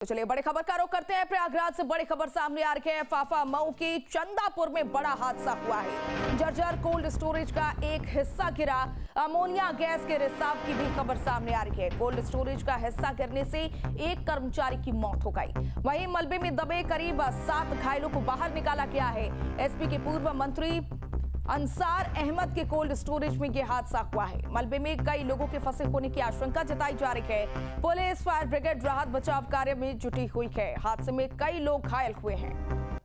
तो चलिए बड़ी खबर का रुख करते हैं। प्रयागराज से बड़ी खबर सामने आ रही है। फाफा मऊ के चंदापुर में बड़ा हादसा हुआ है। जर्जर कोल्ड स्टोरेज का एक हिस्सा गिरा। अमोनिया गैस के रिसाव की भी खबर सामने आ रही है। कोल्ड स्टोरेज का हिस्सा गिरने से एक कर्मचारी की मौत हो गई। वहीं मलबे में दबे करीब 7 घायलों को बाहर निकाला गया है। एसपी के पूर्व मंत्री अंसार अहमद के कोल्ड स्टोरेज में यह हादसा हुआ है। मलबे में कई लोगों के फंसे होने की आशंका जताई जा रही है। पुलिस फायर ब्रिगेड राहत बचाव कार्य में जुटी हुई है। हादसे में कई लोग घायल हुए हैं।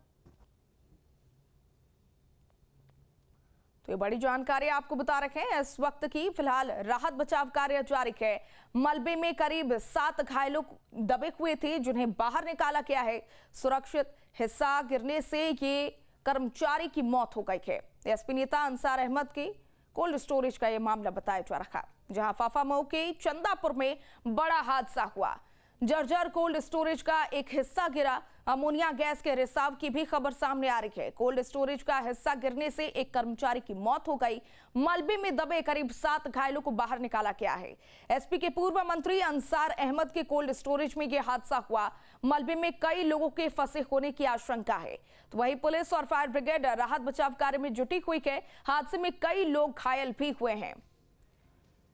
तो ये बड़ी जानकारी आपको बता रखे हैं इस वक्त की। फिलहाल राहत बचाव कार्य जारी है। मलबे में करीब 7 घायलों दबे हुए थे जिन्हें बाहर निकाला गया है। सुरक्षित हिस्सा गिरने से ये कर्मचारी की मौत हो गई है। एसपी नेता अंसार अहमद की कोल्ड स्टोरेज का यह मामला बताया जा रहा है, जहां फाफा मऊ के चंदापुर में बड़ा हादसा हुआ। जर्जर कोल्ड स्टोरेज का एक हिस्सा गिरा। अमोनिया गैस के रिसाव की भी खबर सामने आ रही है। कोल्ड स्टोरेज का हिस्सा गिरने से एक कर्मचारी की मौत हो गई। मलबे में दबे करीब 7 घायलों को बाहर निकाला गया है। एसपी के पूर्व मंत्री अंसार अहमद के कोल्ड स्टोरेज में यह हादसा हुआ। मलबे में कई लोगों के फंसे होने की आशंका है। तो वहीं पुलिस और फायर ब्रिगेड राहत बचाव कार्य में जुटी हुई है। हादसे में कई लोग घायल भी हुए हैं।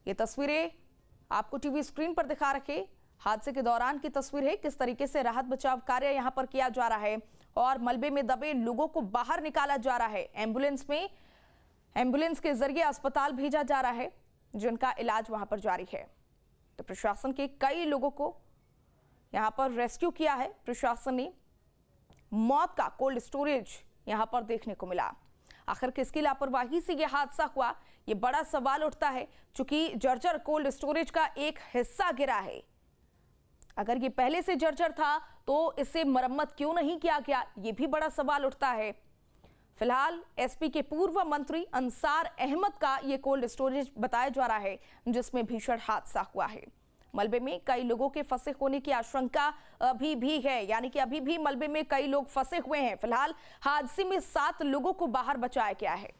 ये तस्वीरें आपको टीवी स्क्रीन पर दिखा रखे हादसे के दौरान की तस्वीर है। किस तरीके से राहत बचाव कार्य यहां पर किया जा रहा है और मलबे में दबे लोगों को बाहर निकाला जा रहा है। एम्बुलेंस के जरिए अस्पताल भेजा जा रहा है, जिनका इलाज वहां पर जारी है। तो प्रशासन के कई लोगों को यहां पर रेस्क्यू किया है प्रशासन ने। मौत का कोल्ड स्टोरेज यहां पर देखने को मिला। आखिर किसकी लापरवाही से यह हादसा हुआ, यह बड़ा सवाल उठता है। चूंकि जर्जर कोल्ड स्टोरेज का एक हिस्सा गिरा है, अगर ये पहले से जर्जर था तो इसे मरम्मत क्यों नहीं किया गया, ये भी बड़ा सवाल उठता है। फिलहाल एसपी के पूर्व मंत्री अंसार अहमद का ये कोल्ड स्टोरेज बताया जा रहा है, जिसमें भीषण हादसा हुआ है। मलबे में कई लोगों के फंसे होने की आशंका अभी भी है, यानी कि अभी भी मलबे में कई लोग फंसे हुए हैं। फिलहाल हादसे में 7 लोगों को बाहर बचाया गया है।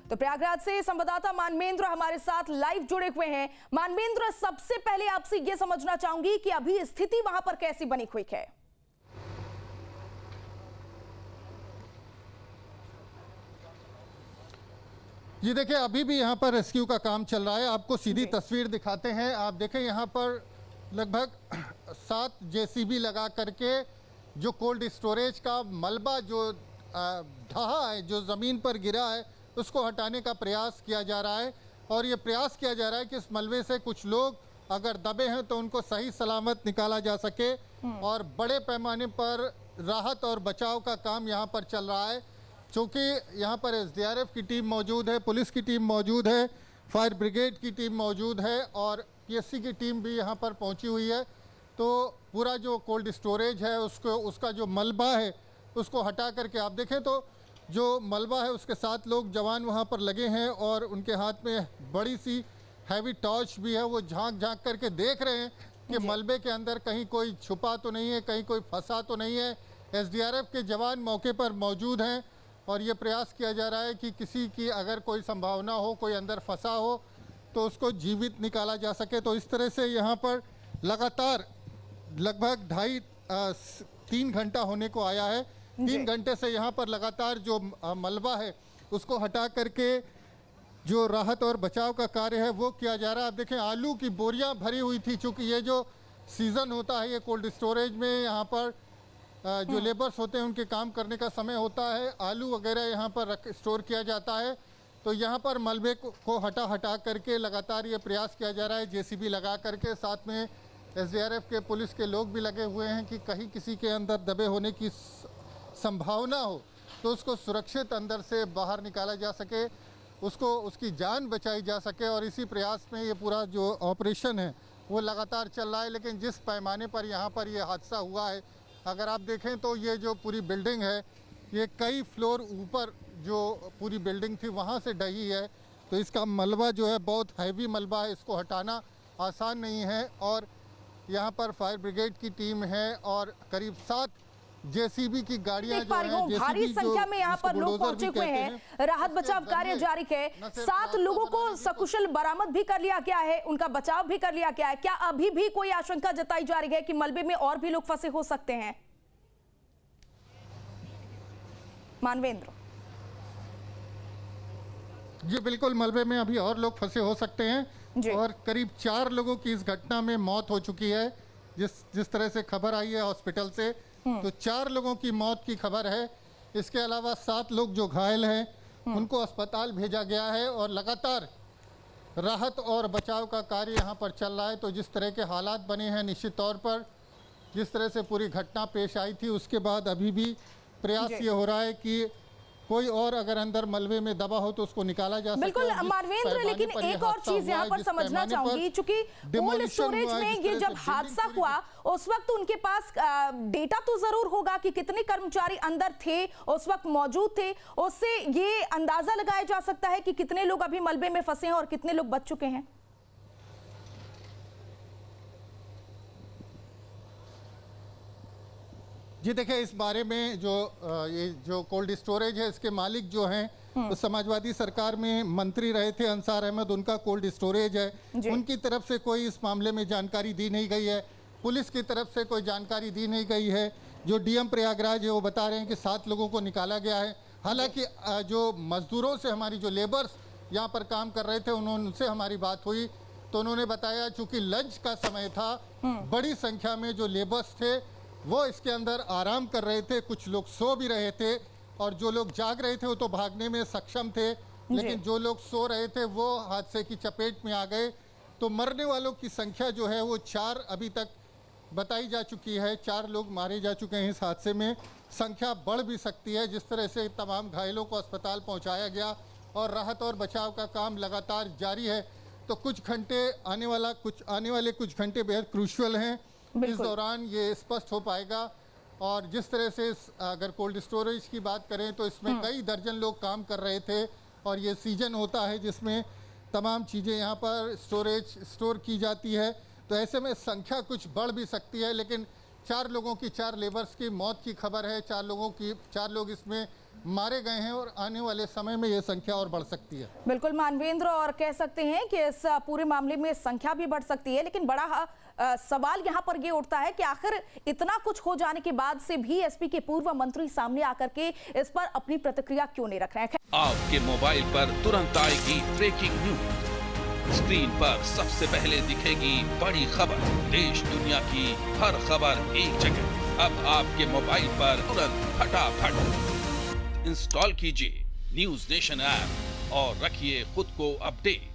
तो प्रयागराज से संवाददाता मानवेंद्र हमारे साथ लाइव जुड़े हुए हैं। मानवेंद्र, सबसे पहले आपसे यह समझना चाहूंगी कि अभी स्थिति वहां पर कैसी बनी हुई है? जी देखिए, अभी भी यहाँ पर रेस्क्यू का काम चल रहा है। आपको सीधी तस्वीर दिखाते हैं। आप देखें यहाँ पर लगभग 7 जेसीबी लगा करके जो कोल्ड स्टोरेज का मलबा जो ढहा है, जो ज़मीन पर गिरा है, उसको हटाने का प्रयास किया जा रहा है। और ये प्रयास किया जा रहा है कि इस मलबे से कुछ लोग अगर दबे हैं तो उनको सही सलामत निकाला जा सके। और बड़े पैमाने पर राहत और बचाव का काम यहाँ पर चल रहा है। चूँकि यहाँ पर एसडीआरएफ की टीम मौजूद है, पुलिस की टीम मौजूद है, फायर ब्रिगेड की टीम मौजूद है और पीएससी की टीम भी यहाँ पर पहुँची हुई है। तो पूरा जो कोल्ड स्टोरेज है उसका जो मलबा है उसको हटा करके आप देखें तो जो मलबा है उसके 7 लोग जवान वहाँ पर लगे हैं और उनके हाथ में बड़ी सी हैवी टॉर्च भी है। वो झांक करके देख रहे हैं कि मलबे के अंदर कहीं कोई छुपा तो नहीं है, कहीं कोई फंसा तो नहीं है। एसडीआरएफ के जवान मौके पर मौजूद हैं और ये प्रयास किया जा रहा है कि किसी की अगर कोई संभावना हो, कोई अंदर फंसा हो तो उसको जीवित निकाला जा सके। तो इस तरह से यहाँ पर लगातार लगभग 2.5-3 घंटा होने को आया है। 3 घंटे से यहाँ पर लगातार जो मलबा है उसको हटा करके जो राहत और बचाव का कार्य है वो किया जा रहा है। आप देखें, आलू की बोरियां भरी हुई थी। चूँकि ये जो सीज़न होता है, ये कोल्ड स्टोरेज में यहाँ पर जो लेबर्स होते हैं उनके काम करने का समय होता है। आलू वगैरह यहाँ पर स्टोर किया जाता है। तो यहाँ पर मलबे को हटा करके लगातार ये प्रयास किया जा रहा है, जेसीबी लगा करके। साथ में एसडीआरएफ के पुलिस के लोग भी लगे हुए हैं कि कहीं किसी के अंदर दबे होने की संभावना हो तो उसको सुरक्षित अंदर से बाहर निकाला जा सके, उसकी जान बचाई जा सके। और इसी प्रयास में ये पूरा जो ऑपरेशन है वो लगातार चल रहा है। लेकिन जिस पैमाने पर यहाँ पर ये हादसा हुआ है, अगर आप देखें तो ये जो पूरी बिल्डिंग है ये कई फ्लोर ऊपर जो पूरी बिल्डिंग थी वहाँ से ढही है। तो इसका मलबा जो है बहुत हैवी मलबा है, इसको हटाना आसान नहीं है। और यहाँ पर फायर ब्रिगेड की टीम है और करीब 7 जेसीबी की गाड़ियां देख जो पा रही हैं, हूँ भारी जेसीबी संख्या में यहाँ जिसको पर लोग बुलडोजर पहुंचे भी हुए कहते हैं। राहत उसके बचाव कार्य जरिए जारी है। न सिर्फ 7 रास्ता लोगों को बनाने की सकुशल बरामद भी कर लिया गया है, उनका बचाव भी कर लिया गया है। क्या अभी भी कोई आशंका जताई जा रही है कि मलबे में और भी लोग फंसे हो सकते हैं? मानवेंद्र जी बिल्कुल, मलबे में अभी और लोग फंसे हो सकते जी। हैं और करीब 4 लोगों की इस घटना में मौत हो चुकी है। जिस तरह से खबर आई है हॉस्पिटल से, तो 4 लोगों की मौत की खबर है। इसके अलावा 7 लोग जो घायल हैं उनको अस्पताल भेजा गया है और लगातार राहत और बचाव का कार्य यहाँ पर चल रहा है। तो जिस तरह के हालात बने हैं, निश्चित तौर पर जिस तरह से पूरी घटना पेश आई थी, उसके बाद अभी भी प्रयास जी। ये हो रहा है कि कोई और अगर अंदर मलबे में दबा हो तो उसको निकाला जा सके। बिल्कुल मानवेंद्र, लेकिन एक और चीज यहाँ पर समझना चाहूंगी, चूंकि कोल्ड स्टोरेज में ये जब हादसा हुआ उस वक्त उनके पास डेटा तो जरूर होगा कि कितने कर्मचारी अंदर थे, उस वक्त मौजूद थे। उससे ये अंदाजा लगाया जा सकता है कि कितने लोग अभी मलबे में फंसे हैं और कितने लोग बच चुके हैं। जी देखिए, इस बारे में ये जो कोल्ड स्टोरेज है, इसके मालिक जो हैं तो समाजवादी सरकार में मंत्री रहे थे अंसार अहमद, उनका कोल्ड स्टोरेज है। उनकी तरफ से कोई इस मामले में जानकारी दी नहीं गई है। पुलिस की तरफ से कोई जानकारी दी नहीं गई है। जो डीएम प्रयागराज है वो बता रहे हैं कि 7 लोगों को निकाला गया है। हालांकि जो मजदूरों से, हमारी जो लेबर्स यहाँ पर काम कर रहे थे, उनसे हमारी बात हुई तो उन्होंने बताया चूँकि लंच का समय था, बड़ी संख्या में जो लेबर्स थे वो इसके अंदर आराम कर रहे थे। कुछ लोग सो भी रहे थे और जो लोग जाग रहे थे वो तो भागने में सक्षम थे, लेकिन जो लोग सो रहे थे वो हादसे की चपेट में आ गए। तो मरने वालों की संख्या जो है वो 4 अभी तक बताई जा चुकी है। 4 लोग मारे जा चुके हैं इस हादसे में। संख्या बढ़ भी सकती है। जिस तरह से तमाम घायलों को अस्पताल पहुंचाया गया और राहत और बचाव का काम लगातार जारी है, तो आने वाले कुछ घंटे बेहद क्रूशियल हैं। इस दौरान ये स्पष्ट हो पाएगा। और जिस तरह से अगर कोल्ड स्टोरेज की बात करें तो इसमें कई दर्जन लोग काम कर रहे थे और ये सीजन होता है जिसमें तमाम चीज़ें यहाँ पर स्टोर की जाती है। तो ऐसे में संख्या कुछ बढ़ भी सकती है, लेकिन 4 लोगों की, 4 लेबर्स की मौत की खबर है। 4 लोग इसमें मारे गए हैं और आने वाले समय में ये संख्या और बढ़ सकती है। बिल्कुल मानवेंद्र, और कह सकते हैं कि इस पूरे मामले में संख्या भी बढ़ सकती है, लेकिन बड़ा सवाल यहाँ पर ये उठता है कि आखिर इतना कुछ हो जाने के बाद से भी एसपी के पूर्व मंत्री सामने आकर के इस पर अपनी प्रतिक्रिया क्यों नहीं रख रहे हैं। आपके मोबाइल पर तुरंत आएगी ब्रेकिंग न्यूज, स्क्रीन पर सबसे पहले दिखेगी बड़ी खबर, देश दुनिया की हर खबर एक जगह। अब आपके मोबाइल पर तुरंत फटाफट इंस्टॉल कीजिए न्यूज नेशन ऐप और रखिए खुद को अपडेट।